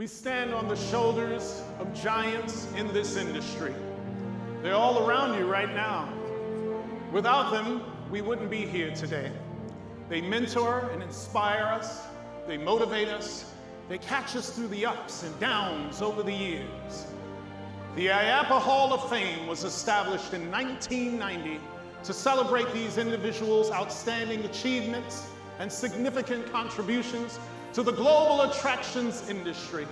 We stand on the shoulders of giants in this industry. They're all around you right now. Without them, we wouldn't be here today. They mentor and inspire us. They motivate us. They catch us through the ups and downs over the years. The IAAPA Hall of Fame was established in 1990 to celebrate these individuals' outstanding achievements and significant contributions to the global attractions industry.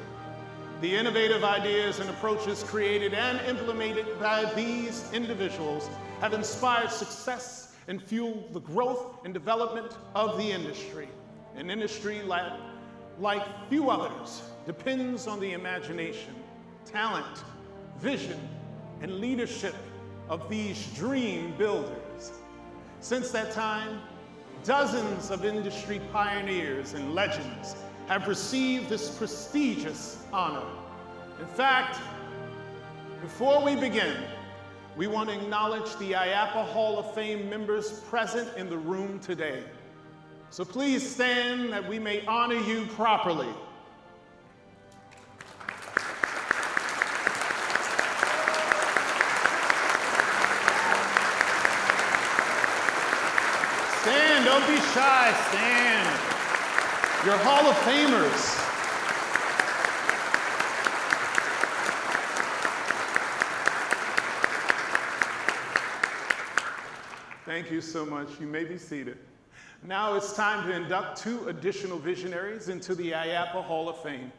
The innovative ideas and approaches created and implemented by these individuals have inspired success and fueled the growth and development of the industry. An industry like few others depends on the imagination, talent, vision, and leadership of these dream builders. Since that time, dozens of industry pioneers and legends have received this prestigious honor. In fact, before we begin, we want to acknowledge the IAAPA Hall of Fame members present in the room today. So please stand that we may honor you properly. Stand, don't be shy, stand. You're Hall of Famers. Thank you so much. You may be seated. Now it's time to induct 2 additional visionaries into the IAAPA Hall of Fame.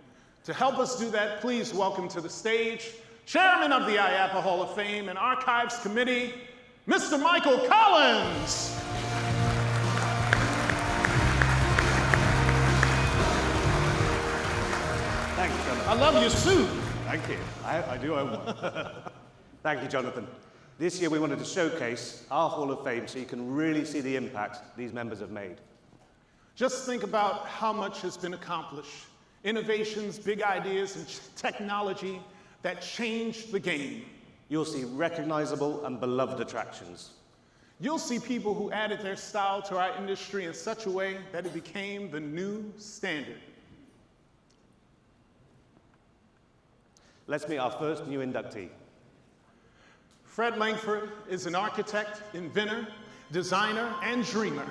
To help us do that, please welcome to the stage Chairman of the IAAPA Hall of Fame and Archives Committee, Mr. Michael Collins. Thank you, Jonathan. I love your suit. Thank you. I do own one. Thank you, Jonathan. This year we wanted to showcase our Hall of Fame so you can really see the impact these members have made. Just think about how much has been accomplished. Innovations, big ideas, and technology that changed the game. You'll see recognizable and beloved attractions. You'll see people who added their style to our industry in such a way that it became the new standard. Let's meet our first new inductee. Fred Langford is an architect, inventor, designer, and dreamer,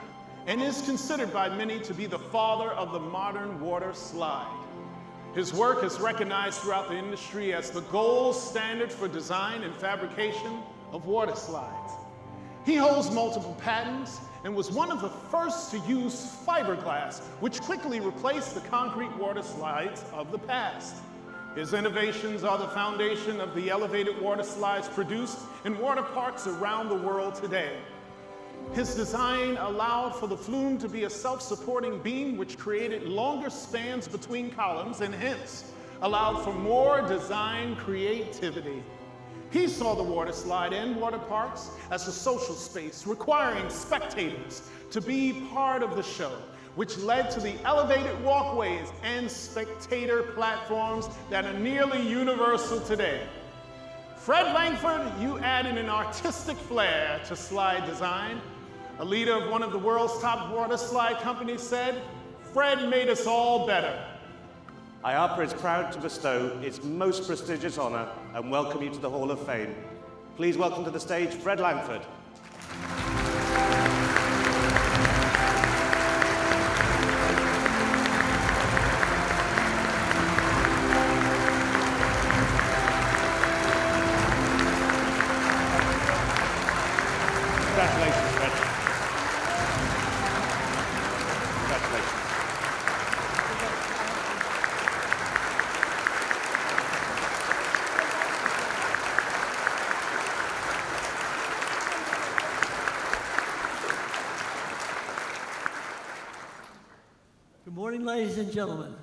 and is considered by many to be the father of the modern water slide. His work is recognized throughout the industry as the gold standard for design and fabrication of water slides. He holds multiple patents and was one of the first to use fiberglass, which quickly replaced the concrete water slides of the past. His innovations are the foundation of the elevated water slides produced in water parks around the world today. His design allowed for the flume to be a self-supporting beam which created longer spans between columns and hence allowed for more design creativity. He saw the water slide and water parks as a social space requiring spectators to be part of the show, which led to the elevated walkways and spectator platforms that are nearly universal today. Fred Langford, you added an artistic flair to slide design. A leader of one of the world's top water slide companies said, "Fred made us all better." IAAPA is proud to bestow its most prestigious honor and welcome you to the Hall of Fame. Please welcome to the stage Fred Langford. Congratulations, Fred. Congratulations. Good morning, ladies and gentlemen.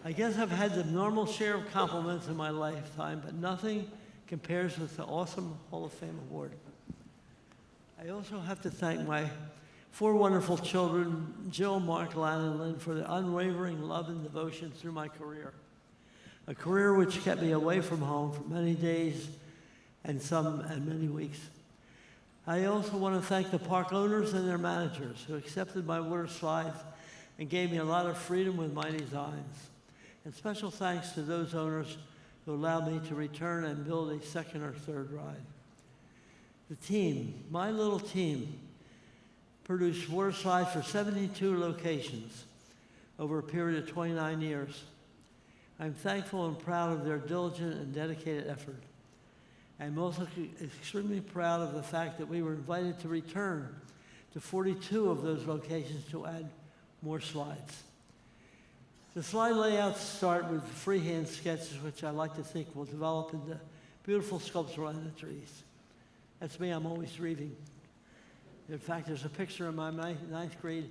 I guess I've had the normal share of compliments in my lifetime, but nothing compares with the awesome Hall of Fame award. I also have to thank my 4 wonderful children, Jill, Mark, Lan, and Lynn, for their unwavering love and devotion through my career. A career which kept me away from home for many days and many weeks. I also want to thank the park owners and their managers who accepted my water slides and gave me a lot of freedom with my designs. And special thanks to those owners who allowed me to return and build a second or third ride. The team, my little team, produced water slides for 72 locations over a period of 29 years. I'm thankful and proud of their diligent and dedicated effort. I'm also extremely proud of the fact that we were invited to return to 42 of those locations to add more slides. The slide layouts start with freehand sketches, which I like to think will develop into beautiful sculptural entries. That's me, I'm always dreaming. In fact, there's a picture in my ninth grade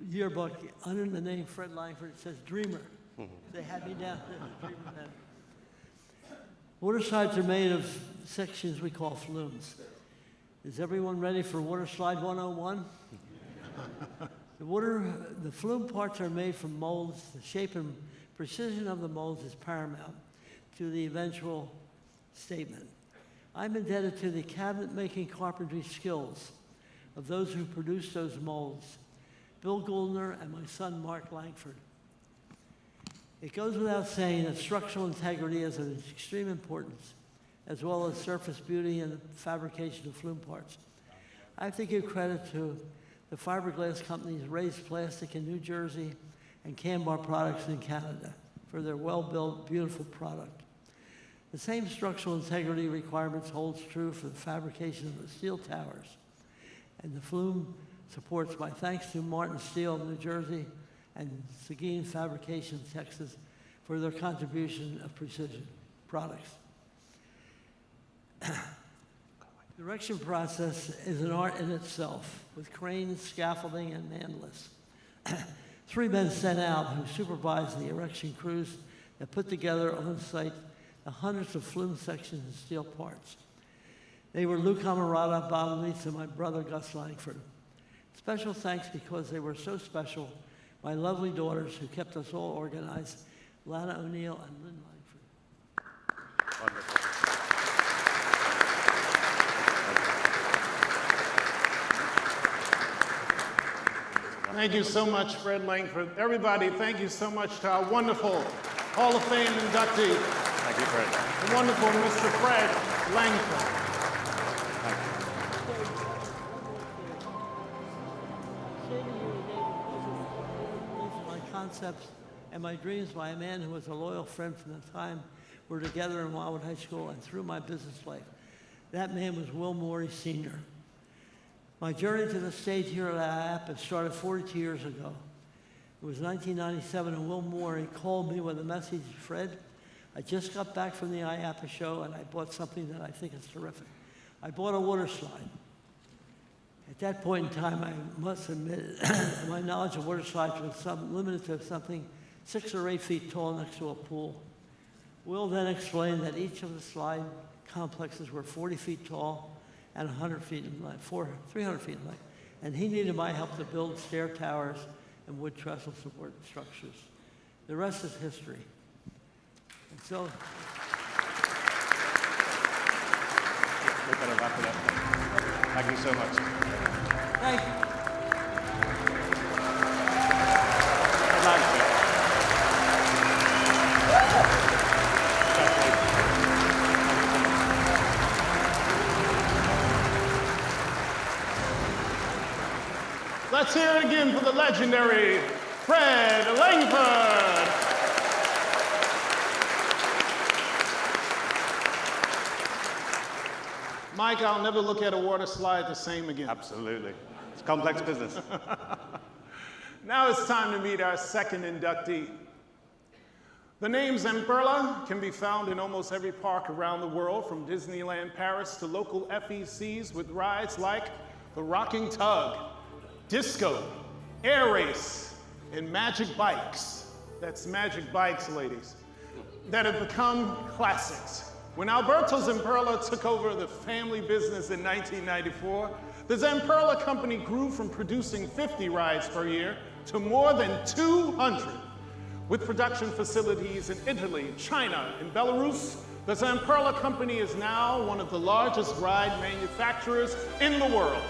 yearbook under the name Fred Langford. It says Dreamer. They had me down there, Dreamer then. Water slides are made of sections we call flumes. Is everyone ready for Water Slide 101? The flume parts are made from molds. The shape and precision of the molds is paramount to the eventual statement. I'm indebted to the cabinet-making carpentry skills of those who produced those molds, Bill Goldner and my son, Mark Langford. It goes without saying that structural integrity is of extreme importance, as well as surface beauty and the fabrication of flume parts. I have to give credit to the fiberglass companies Raised Plastic in New Jersey and Canbar Products in Canada for their well-built, beautiful product. The same structural integrity requirements holds true for the fabrication of the steel towers and the flume supports by thanks to Martin Steel of New Jersey and Seguin Fabrication of Texas for their contribution of precision products. The erection process is an art in itself, with cranes, scaffolding, and mandrels. 3 men sent out who supervised the erection crews that put together on site the hundreds of flume sections and steel parts. They were Lou Camarada, Bob Leitz, and my brother Gus Langford. Special thanks because they were so special, my lovely daughters who kept us all organized, Lana O'Neill and Lynn Langford. Wonderful. Thank you so much, Fred Langford. Everybody, thank you so much to our wonderful Hall of Fame inductee, Thank you, Fred. the wonderful Mr. Fred Langford. My concepts and my dreams by a man who was a loyal friend from the time we were together in Wildwood High School and through my business life. That man was Will Morey Sr. My journey to the stage here at IAAPA started 42 years ago. It was 1997 and Will Morey called me with a message, Fred, I just got back from the IAAPA show and I bought something that I think is terrific. I bought a water slide. At that point in time, I must admit, my knowledge of water slides was limited to something 6 or 8 feet tall next to a pool. Will then explained that each of the slide complexes were 40 feet tall and 100 feet in length, 300 feet in length. And he needed my help to build stair towers and wood trestle support structures. The rest is history. And so, We're going to wrap it up. Thank you so much. thank you. I'd like to. Let's hear it again for the legendary Fred Langford. Mike, I'll never look at a water slide the same again. Absolutely. It's complex business. Now it's time to meet our second inductee. The name Zamperla can be found in almost every park around the world, from Disneyland Paris to local FECs with rides like the Rocking Tug, Disco, Air Race, and Magic Bikes. That's Magic Bikes, ladies, that have become classics. When Alberto Zamperla took over the family business in 1994, the Zamperla company grew from producing 50 rides per year to more than 200. With production facilities in Italy, China, and Belarus, the Zamperla company is now one of the largest ride manufacturers in the world.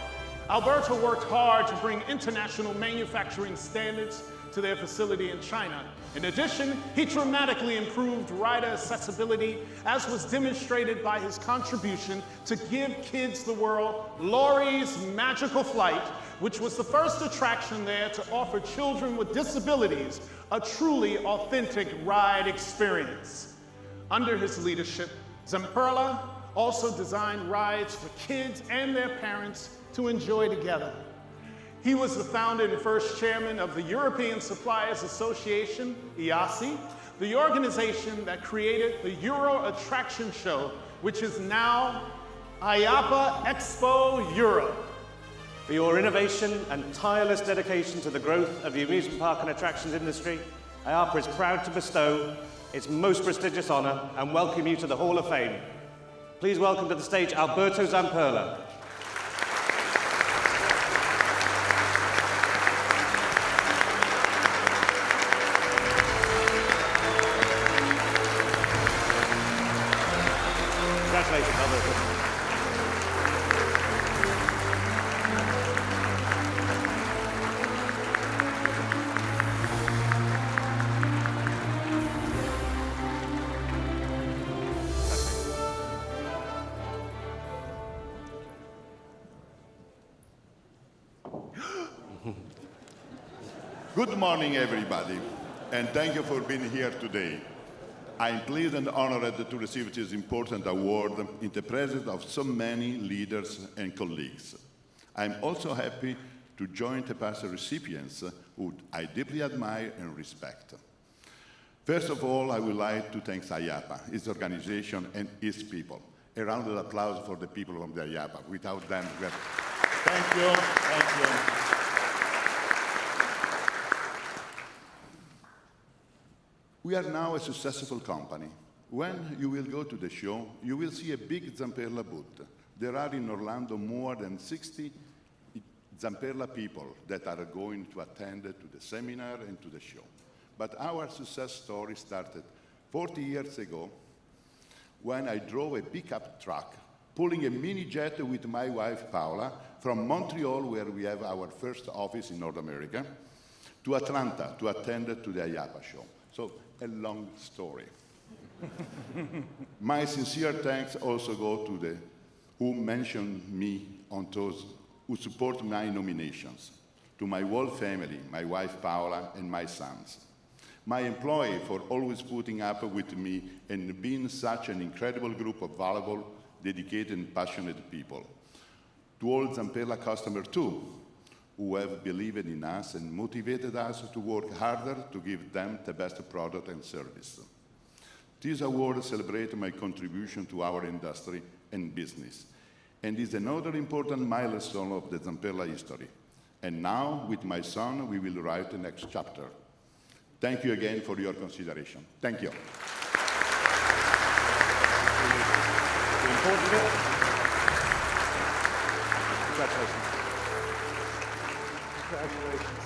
Alberto worked hard to bring international manufacturing standards to their facility in China. In addition, he dramatically improved rider accessibility, as was demonstrated by his contribution to Give Kids the World Laurie's Magical Flight, which was the first attraction there to offer children with disabilities a truly authentic ride experience. Under his leadership, Zamperla also designed rides for kids and their parents to enjoy together. He was the founder and first chairman of the European Suppliers Association, IAAPA, the organization that created the Euro Attraction Show, which is now IAAPA Expo Europe. For your innovation and tireless dedication to the growth of the amusement park and attractions industry, IAAPA is proud to bestow its most prestigious honor and welcome you to the Hall of Fame. Please welcome to the stage Alberto Zamperla. Congratulations, Alberto. Good morning, everybody, and thank you for being here today. I'm pleased and honored to receive this important award in the presence of so many leaders and colleagues. I'm also happy to join the past recipients who I deeply admire and respect. First of all, I would like to thank IAAPA, its organization, and its people. A round of applause for the people of the IAAPA. Without them, thank you. Thank you. We are now a successful company. When you will go to the show, you will see a big Zamperla booth. There are in Orlando more than 60 Zamperla people that are going to attend to the seminar and to the show. But our success story started 40 years ago when I drove a pickup truck pulling a mini jet with my wife Paola from Montreal, where we have our first office in North America, to Atlanta to attend to the IAAPA show. So, a long story. My sincere thanks also go to the who mentioned me on those who support my nominations, to my whole family, my wife Paola and my sons. My employee for always putting up with me and being such an incredible group of valuable, dedicated and passionate people. To all Zamperla customers too, who have believed in us and motivated us to work harder to give them the best product and service. This award celebrates my contribution to our industry and business, and is another important milestone of the Zamperla history. And now, with my son, we will write the next chapter. Thank you again for your consideration. Thank you. Congratulations. Congratulations.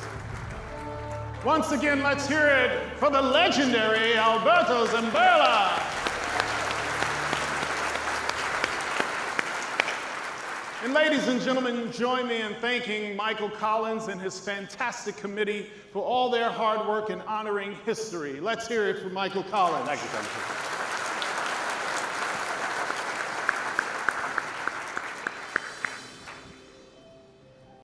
Once again, let's hear it for the legendary Alberto Zamperla. And ladies and gentlemen, join me in thanking Michael Collins and his fantastic committee for all their hard work in honoring history. Let's hear it for Michael Collins. Thank you, Jonathan.